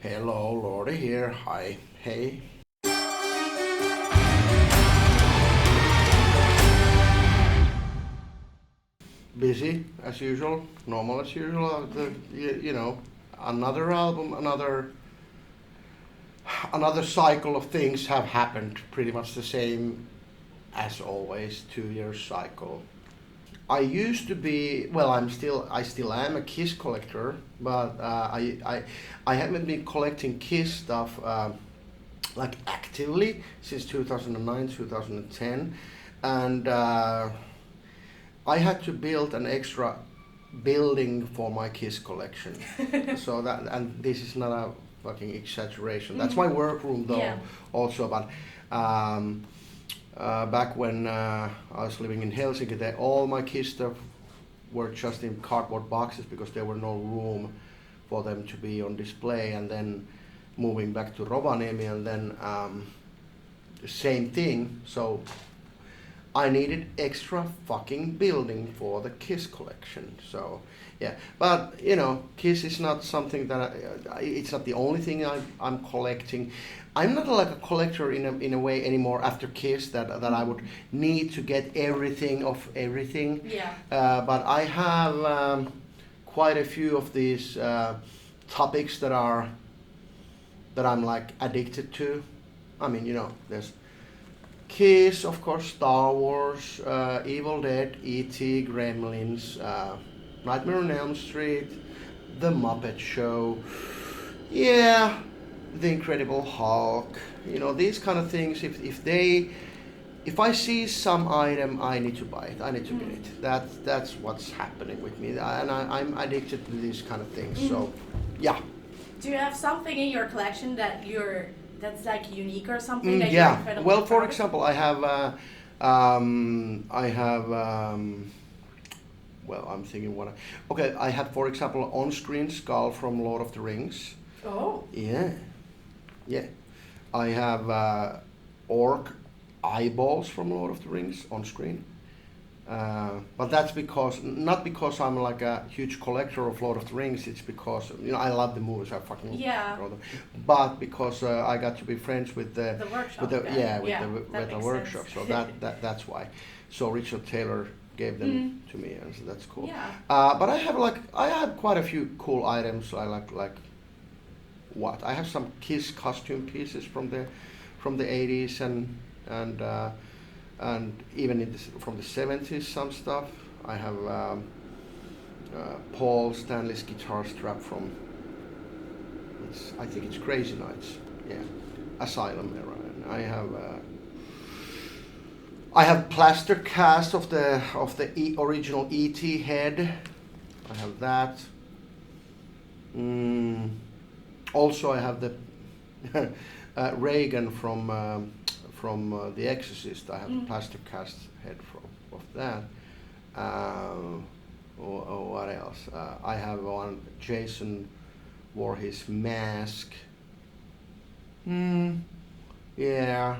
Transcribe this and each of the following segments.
Hello, Lordi here. Hi. Hey. Busy as usual, normal as usual. Another album, another cycle of things have happened. Pretty much the same as always. 2 year cycle. I used to be well. I still am a Kiss collector, but I haven't been collecting Kiss stuff like actively since 2009, 2010, and I had to build an extra building for my Kiss collection. So that, and this is not a fucking exaggeration. That's my workroom though. Yeah. Also, but back when I was living in Helsinki, all my Kiss stuff were just in cardboard boxes because there were no room for them to be on display. And then moving back to Rovaniemi, and then the same thing. So I needed extra fucking building for the Kiss collection. So yeah, but Kiss is not something that it's not the only thing I'm collecting. I'm not like a collector in a way anymore after Kiss that I would need to get everything of everything. Yeah. But I have quite a few of these topics that I'm like addicted to. I mean, there's Kiss, of course, Star Wars, Evil Dead, E.T., Gremlins, Nightmare on Elm Street, The Muppet Show, yeah, The Incredible Hulk. These kind of things. If I see some item, I need to buy it. I need to get it. That's what's happening with me, and I'm addicted to these kind of things. So, yeah. Do you have something in your collection that's like unique or something that you're Yeah. incredibly Well, for proud of? example, well, I'm thinking okay, I have, for example, on-screen skull from Lord of the Rings. Oh. Yeah. Yeah. I have orc eyeballs from Lord of the Rings on screen. But that's not because I'm like a huge collector of Lord of the Rings. It's because I love the movies. I fucking love them. But because I got to be friends with the workshop. the Weta Workshop. So that's why. So Richard Taylor gave them to me, and so that's cool. Yeah. But I have quite a few cool items. I like what I have some Kiss costume pieces from the 80s and even from the 70s, some stuff. I have Paul Stanley's guitar strap from, I think it's Crazy Nights, yeah, Asylum era. And I have plaster cast of the original E.T. head. I have that. Also, I have the Reagan from The Exorcist. I have a plaster cast head of that. What else? I have one. Jason wore his mask. Yeah.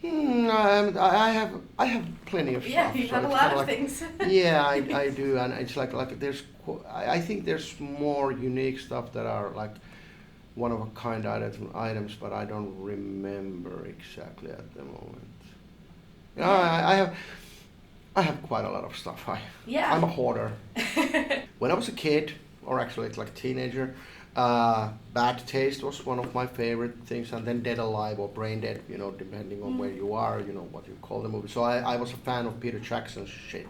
I have plenty of stuff. Yeah, you have a lot of things. Yeah, I do, and it's like there's. I think there's more unique stuff that are like one of a kind items, but I don't remember exactly at the moment. I have quite a lot of stuff. I'm a hoarder. When I was a kid, or actually it's like a teenager, Bad Taste was one of my favorite things, and then Dead Alive or Brain Dead, depending on where you are, what you call the movie. So I was a fan of Peter Jackson's shit,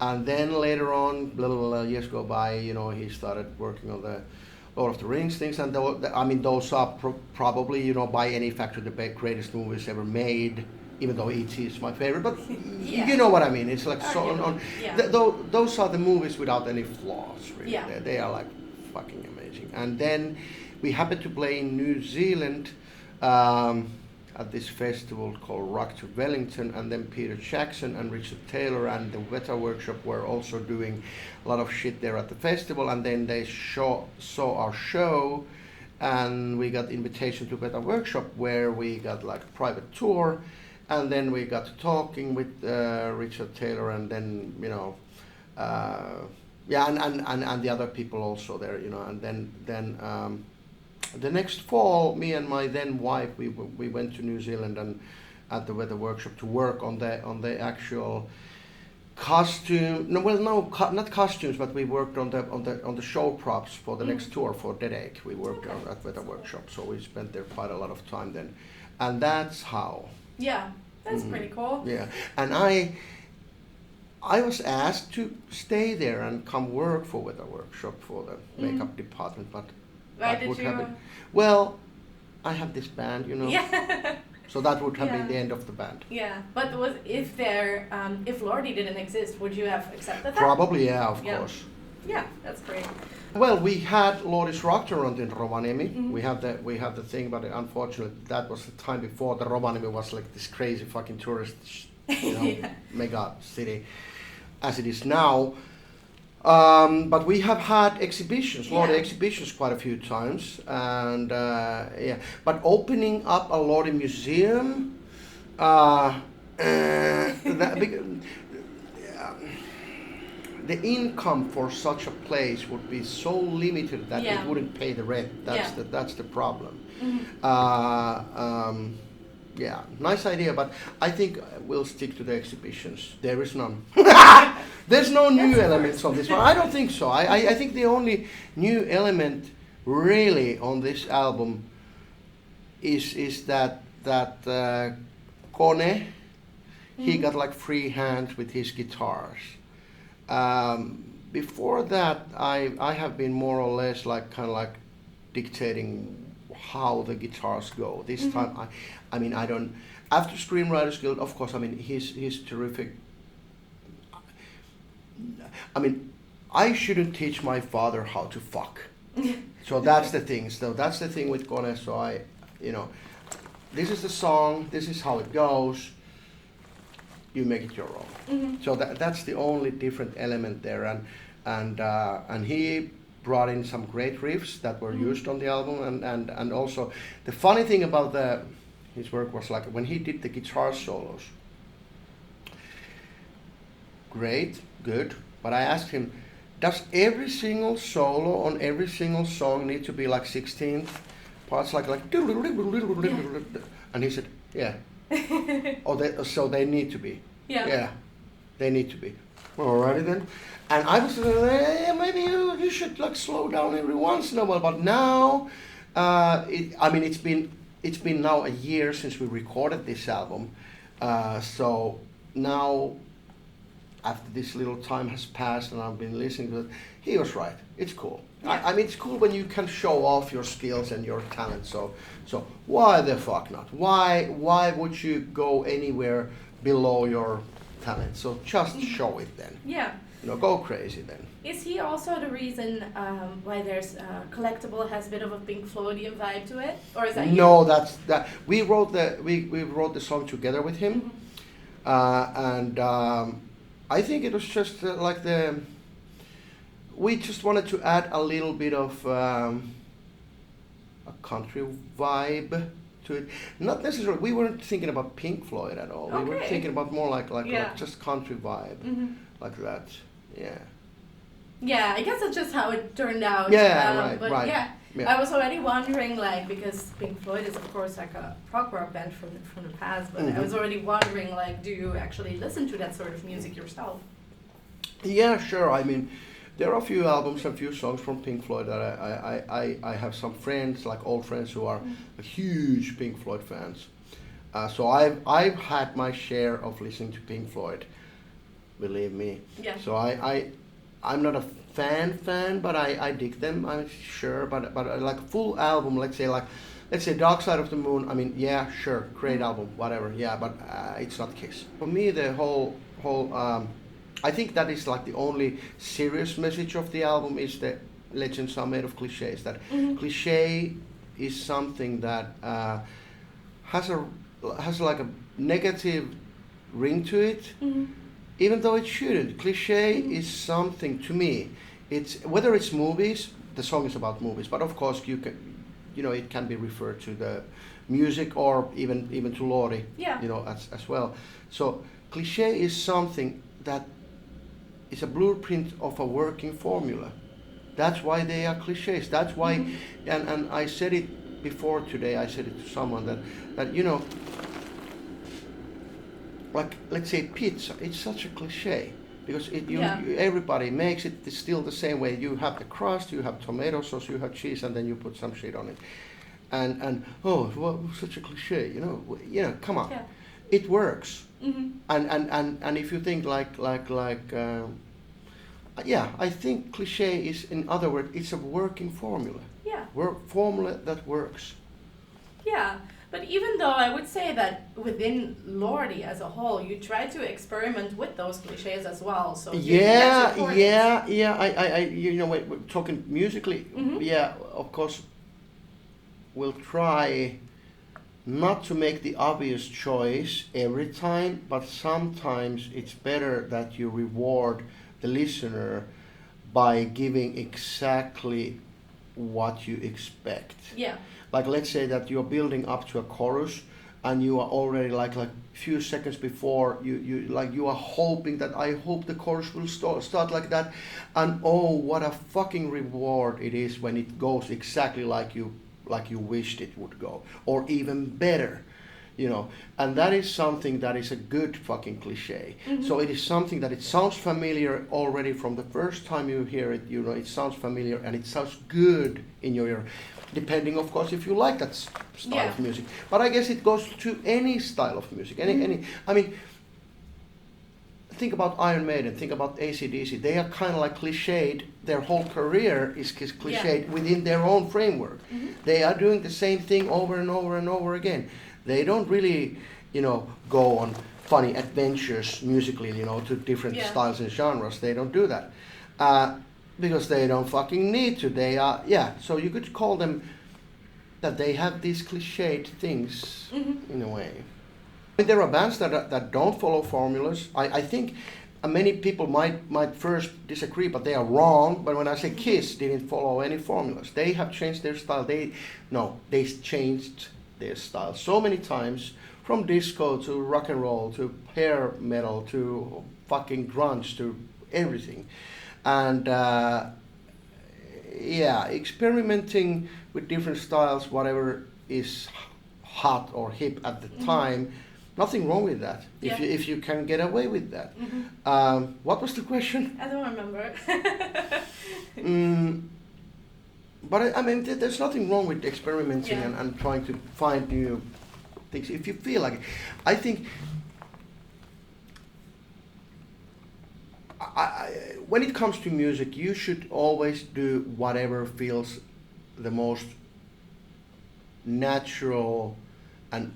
And then later on, little years go by, he started working on the Lord of the Rings things, and those are probably, by any factor, the greatest movies ever made. Even though E.T. is my favorite, but you know what I mean. It's like those are the movies without any flaws. Really, they are like fucking amazing. And then we happened to play in New Zealand at this festival called Rock to Wellington, and then Peter Jackson and Richard Taylor and the Weta Workshop were also doing a lot of shit there at the festival, and then they saw our show, and we got invitation to Weta Workshop where we got like a private tour, and then we got to talking with Richard Taylor, and then Yeah, and the other people also there, you know, and then the next fall, me and my then wife, we went to New Zealand and at the Weta Workshop to work on the actual costume. No, well, no, not costumes, but we worked on the show props for the next tour for Deadition. We worked on at Weta Workshop, so we spent there quite a lot of time then, and that's how. Yeah, that's pretty cool. Yeah, and I was asked to stay there and come work for Weta Workshop for the makeup department, but why that did would you? have been, well, I have this band, you know. Yeah. So that would have been the end of the band. Yeah, but if Lordi didn't exist, would you have accepted that? Probably, yeah, of course. Yeah, that's great. Well, we had Lordi's Rock Around in Rovaniemi. We have the thing, but unfortunately, that was the time before the Rovaniemi was like this crazy fucking tourist, you know, mega city, as it is now. But we have had exhibitions, Lordi exhibitions, quite a few times, and But opening up a Lordi museum, the income for such a place would be so limited that it wouldn't pay the rent. That's the problem. Yeah, nice idea, but I think we'll stick to the exhibitions. There is none. There's no new elements on this one. I don't think so. I think the only new element really on this album is that Kone, he got like free hands with his guitars. Before that, I have been more or less like kind of like dictating how the guitars go. This time, I mean, I don't. After Screenwriters Guild, of course, I mean, he's terrific. I mean, I shouldn't teach my father how to fuck. So that's the thing. So that's the thing with Kone. So you know, this is the song. This is how it goes. You make it your own. So that's the only different element there, and he brought in some great riffs that were used on the album, and also the funny thing about his work was like when he did the guitar solos. Great, good, but I asked him, does every single solo on every single song need to be like 16th parts, like and he said, yeah. So they need to be. Yeah, they need to be. Alrighty then. And I was maybe you should like slow down every once in a while. But now, it's been now a year since we recorded this album. So now, after this little time has passed and I've been listening to it, he was right. It's cool. I mean, it's cool when you can show off your skills and your talent. So why the fuck not? Why would you go anywhere below your talent? So just show it then. Yeah. You know, go crazy then. Is he also the reason why there's Collectible has a bit of a Pink Floydian vibe to it, or is that you? No, that's that. We wrote the song together with him, and I think it was just we just wanted to add a little bit of a country vibe to it. Not necessarily. We weren't thinking about Pink Floyd at all. Okay. We were thinking about more like just country vibe, like that. Yeah. Yeah, I guess that's just how it turned out. Yeah, but right. Yeah, Yeah. I was already wondering, like, because Pink Floyd is of course like a prog rock band from the past, but I was already wondering, like, do you actually listen to that sort of music yourself? Yeah, sure. I mean, there are a few albums and few songs from Pink Floyd that I have some friends, like old friends, who are huge Pink Floyd fans. So I've had my share of listening to Pink Floyd, believe me. Yeah. So I'm not a fan, but I dig them. I'm sure, but like a full album, let's say Dark Side of the Moon. I mean, yeah, sure, great album, whatever. Yeah, but it's not Kiss. For me, the whole I think that is like the only serious message of the album is that legends are made of cliches. That cliche is something that has like a negative ring to it, even though it shouldn't. Cliche is something, to me, it's whether it's movies. The song is about movies, but of course it can be referred to the music or even to Lordi, as well. So cliche is something that is a blueprint of a working formula. That's why they are cliches. That's why, and I said it before today. I said it to someone that you know, like let's say pizza. It's such a cliche because everybody makes it still the same way. You have the crust, you have tomato sauce, you have cheese, and then you put some shit on it. And well, such a cliche, you know. Come on, it works. And if you think I think cliche is, in other words, it's a working formula. Yeah. Formula that works. Yeah, but even though I would say that within Lordi as a whole, you try to experiment with those cliches as well. So I we're talking musically. Yeah, of course, we'll try not to make the obvious choice every time, but sometimes it's better that you reward the listener by giving exactly what you expect. Yeah. Like let's say that you're building up to a chorus and you are already like few seconds before you are hoping that I hope the chorus will start like that, and oh, what a fucking reward it is when it goes exactly like you wished it would go, or even better, and that is something that is a good fucking cliche. So it is something that it sounds familiar already from the first time you hear it. It sounds familiar and it sounds good in your ear, depending of course if you like that style of music. But I guess it goes to any style of music, any I mean, think about Iron Maiden, think about AC/DC. They are kind of like cliched. Their whole career is cliched within their own framework. They are doing the same thing over and over and over again. They don't really, go on funny adventures musically, to different styles and genres. They don't do that because they don't fucking need to. They are, so you could call them that they have these cliched things in a way. There are bands that don't follow formulas. I think many people might first disagree, but they are wrong. But when I say Kiss didn't follow any formulas, they have changed their style. They changed their style so many times, from disco to rock and roll to hair metal to fucking grunge to everything. And experimenting with different styles, whatever is hot or hip at the time. Nothing wrong with that, if you can get away with that. What was the question? I don't remember. But I mean, there's nothing wrong with experimenting and trying to find new things if you feel like it. I think when it comes to music, you should always do whatever feels the most natural and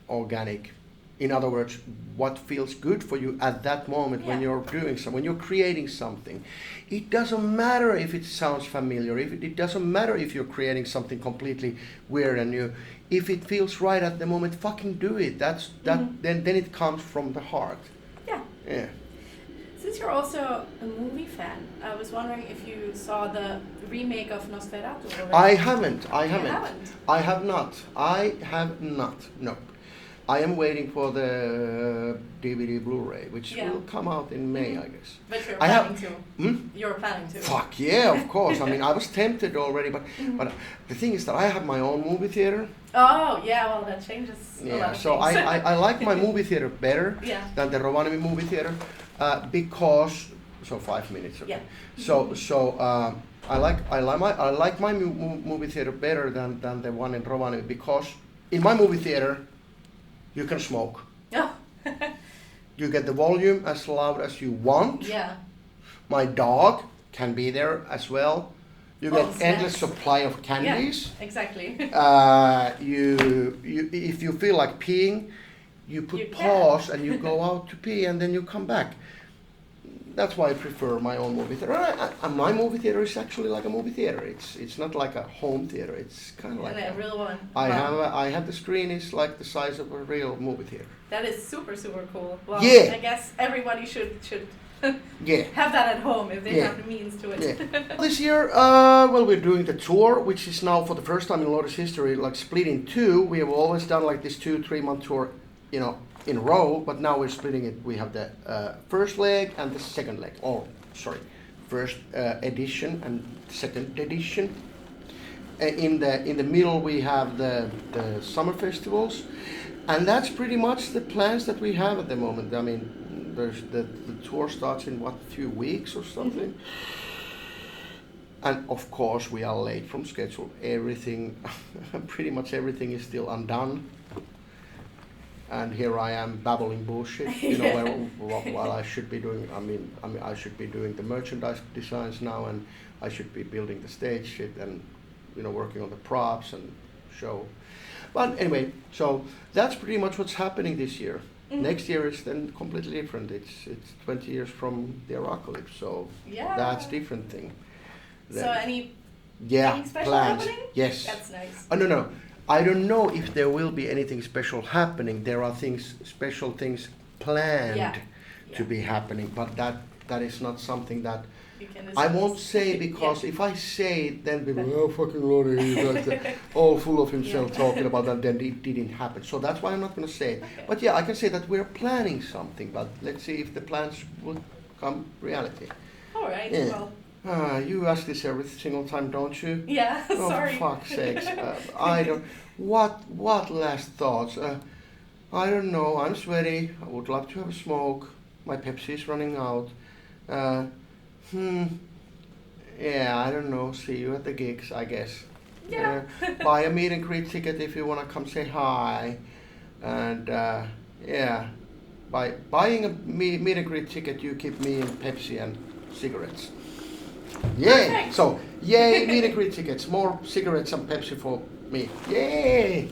organic. In other words, what feels good for you at that moment when you're doing when you're creating something. It doesn't matter if it sounds familiar. It doesn't matter if you're creating something completely weird and new. If it feels right at the moment, fucking do it. Then it comes from the heart. Yeah. Since you're also a movie fan, I was wondering if you saw the remake of Nosferatu already. I haven't. You haven't? I have not. No. I am waiting for the DVD Blu-ray, which will come out in May, I guess. But you're planning to. You're planning to. Fuck yeah, of course. I mean, I was tempted already, but the thing is that I have my own movie theater. Oh, yeah, well, that changes a lot of so things. I like my movie theater better than the Rovaniemi movie theater because, 5 minutes. Okay. Yeah. So I like my movie theater better than the one in Rovaniemi because in my movie theater, you can smoke. Oh. You get the volume as loud as you want. Yeah. My dog can be there as well. You get snacks. endless supply of candies. Yeah, exactly. You if you feel like peeing, you pause and you go out to pee and then you come back. That's why I prefer my own movie theater. And my movie theater is actually like a movie theater. It's not like a home theater. It's kind of like a real one. I have the screen is like the size of a real movie theater. That is super, super cool. Well, yeah. I guess everybody should yeah. have that at home if they have the means to it. Yeah. This year, we're doing the tour, which is now for the first time in Lordi's history, like split in two. We have always done like this 2-3 month tour, in a row, but now we're splitting it. We have the first leg and the second leg, or first edition and second edition. In the middle we have the summer festivals, and that's pretty much the plans that we have at the moment. I mean, there's the tour starts in what, a few weeks or something. And of course we are late from schedule. Everything, pretty much everything is still undone. And here I am babbling bullshit, you know, while I should be doing, I mean, I should be doing the merchandise designs now, and I should be building the stage shit and, you know, working on the props and show. But anyway, so that's pretty much what's happening this year. Mm-hmm. Next year is then completely different. It's 20 years from the Apocalypse, so that's different thing. Then, so anything special plans. Happening? Yes. That's nice. Oh no. I don't know if there will be anything special happening. There are special things planned to be happening, but that is not something that I won't say, because if I say it, then people, oh fucking Lordi, he's like all full of himself talking about that, then it didn't happen. So that's why I'm not going to say it. Okay. But yeah, I can say that we're planning something, but let's see if the plans will come reality. All right, well. You ask this every single time, don't you? Yeah, sorry. Oh, for fuck's sakes. I don't... What last thoughts? I don't know. I'm sweaty. I would love to have a smoke. My Pepsi is running out. Yeah, I don't know. See you at the gigs, I guess. Yeah. Buy a meet and greet ticket if you want to come say hi. And by buying a meet and greet ticket, you keep me and Pepsi and cigarettes. Yay! Perfect. So, yay, meet and greet tickets. More cigarettes and Pepsi for me. Yay!